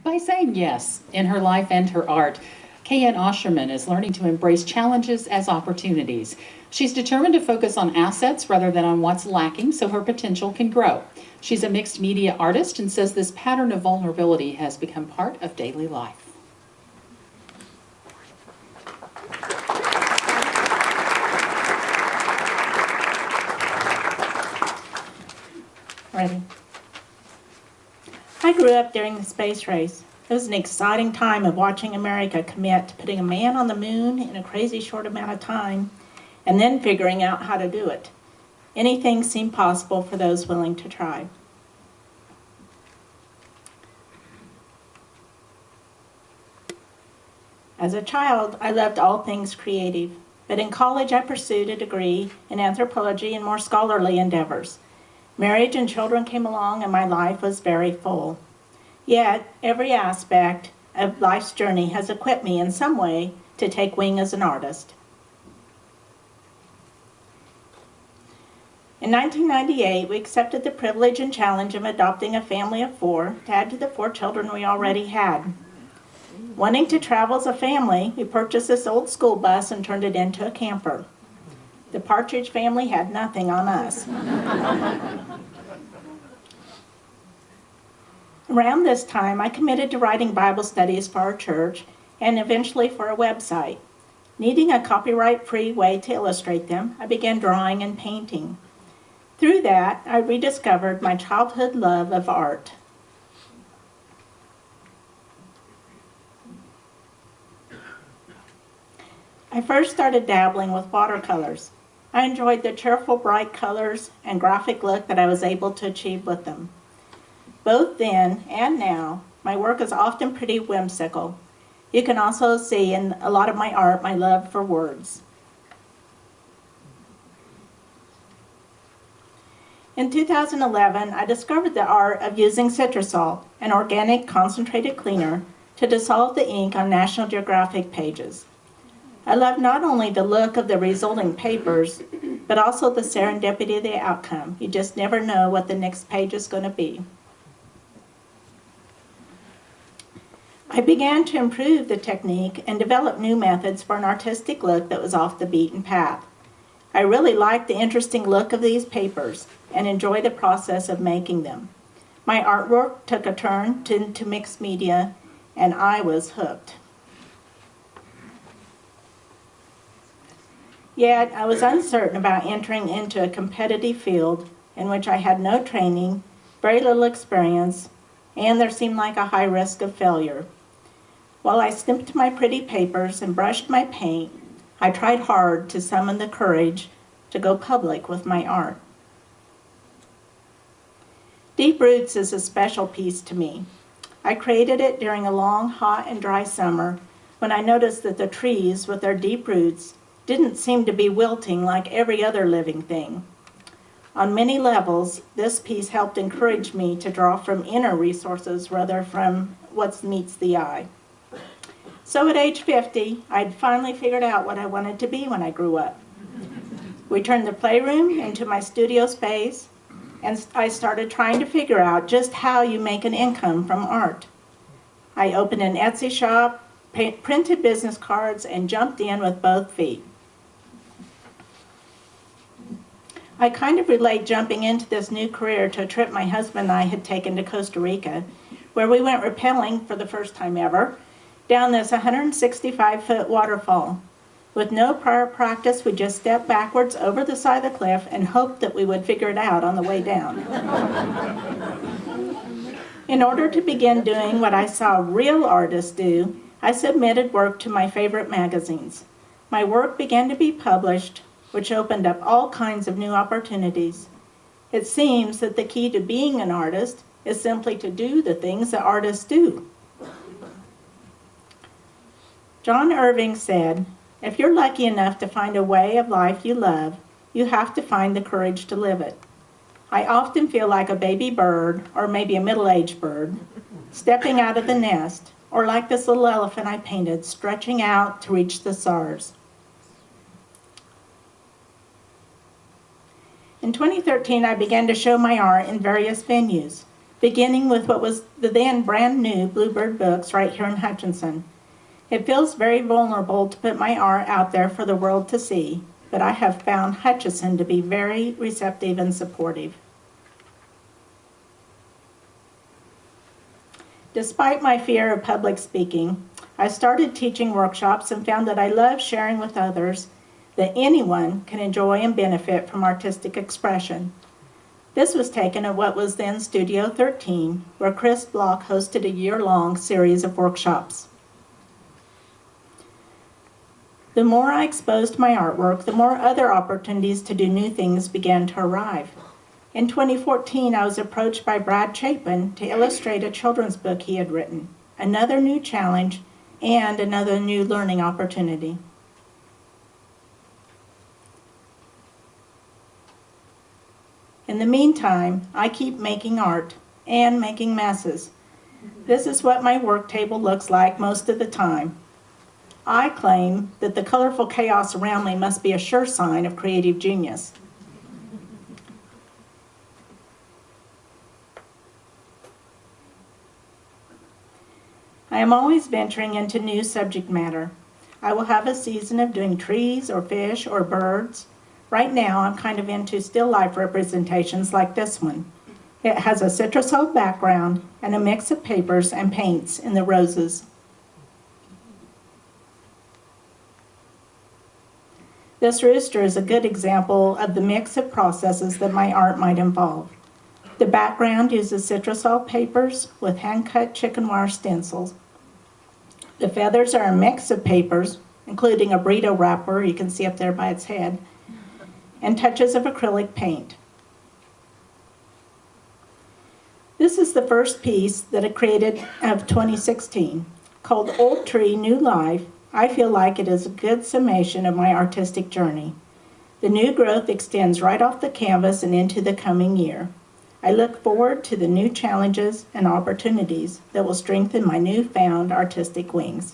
By saying yes in her life and her art, Kayann Ausherman is learning to embrace challenges as opportunities. She's determined to focus on assets rather than on what's lacking so her potential can grow. She's a mixed media artist and says this pattern of vulnerability has become part of daily life. Ready? I grew up during the space race. It was an exciting time of watching America commit to putting a man on the moon in a crazy short amount of time and then figuring out how to do it. Anything seemed possible for those willing to try. As a child, I loved all things creative, but in college I pursued a degree in anthropology and more scholarly endeavors. Marriage and children came along and my life was very full. Yet, every aspect of life's journey has equipped me in some way to take wing as an artist. In 1998, we accepted the privilege and challenge of adopting a family of 4 to add to the 4 children we already had. Wanting to travel as a family, we purchased this old school bus and turned it into a camper. The Partridge family had nothing on us. Around this time, I committed to writing Bible studies for our church and eventually for a website. Needing a copyright-free way to illustrate them, I began drawing and painting. Through that, I rediscovered my childhood love of art. I first started dabbling with watercolors. I enjoyed the cheerful, bright colors and graphic look that I was able to achieve with them. Both then and now, my work is often pretty whimsical. You can also see in a lot of my art my love for words. In 2011, I discovered the art of using Citrusol, an organic concentrated cleaner, to dissolve the ink on National Geographic pages. I love not only the look of the resulting papers, but also the serendipity of the outcome. You just never know what the next page is going to be. I began to improve the technique and develop new methods for an artistic look that was off the beaten path. I really liked the interesting look of these papers and enjoy the process of making them. My artwork took a turn into mixed media, and I was hooked. Yet, I was uncertain about entering into a competitive field in which I had no training, very little experience, and there seemed like a high risk of failure. While I snipped my pretty papers and brushed my paint, I tried hard to summon the courage to go public with my art. Deep Roots is a special piece to me. I created it during a long, hot, and dry summer when I noticed that the trees with their deep roots didn't seem to be wilting like every other living thing. On many levels, this piece helped encourage me to draw from inner resources rather from what meets the eye. So at age 50, I'd finally figured out what I wanted to be when I grew up. We turned the playroom into my studio space, and I started trying to figure out just how you make an income from art. I opened an Etsy shop, printed business cards, and jumped in with both feet. I kind of relate jumping into this new career to a trip my husband and I had taken to Costa Rica, where we went rappelling for the first time ever down this 165-foot waterfall. With no prior practice, we just stepped backwards over the side of the cliff and hoped that we would figure it out on the way down. In order to begin doing what I saw real artists do, I submitted work to my favorite magazines. My work began to be published, which opened up all kinds of new opportunities. It seems that the key to being an artist is simply to do the things that artists do. John Irving said, "If you're lucky enough to find a way of life you love, you have to find the courage to live it." I often feel like a baby bird, or maybe a middle-aged bird, stepping out of the nest, or like this little elephant I painted, stretching out to reach the stars. In 2013, I began to show my art in various venues. beginning with what was the then brand new Bluebird Books right here in Hutchinson. It feels very vulnerable to put my art out there for the world to see, but I have found Hutchinson to be very receptive and supportive. Despite my fear of public speaking, I started teaching workshops and found that I love sharing with others that anyone can enjoy and benefit from artistic expression. This was taken at what was then Studio 13, where Chris Block hosted a year-long series of workshops. The more I exposed my artwork, the more other opportunities to do new things began to arrive. In 2014, I was approached by Brad Chapin to illustrate a children's book he had written, another new challenge and another new learning opportunity. In the meantime, I keep making art and making messes. This is what my work table looks like most of the time. I claim that the colorful chaos around me must be a sure sign of creative genius. I am always venturing into new subject matter. I will have a season of doing trees or fish or birds. Right now, I'm kind of into still life representations like this one. It has a citrusol background and a mix of papers and paints in the roses. This rooster is a good example of the mix of processes that my art might involve. The background uses citrusol papers with hand-cut chicken wire stencils. The feathers are a mix of papers, including a burrito wrapper, you can see up there by its head, and touches of acrylic paint. This is the first piece that I created of 2016. Called Old Tree, New Life, I feel like it is a good summation of my artistic journey. The new growth extends right off the canvas and into the coming year. I look forward to the new challenges and opportunities that will strengthen my newfound artistic wings.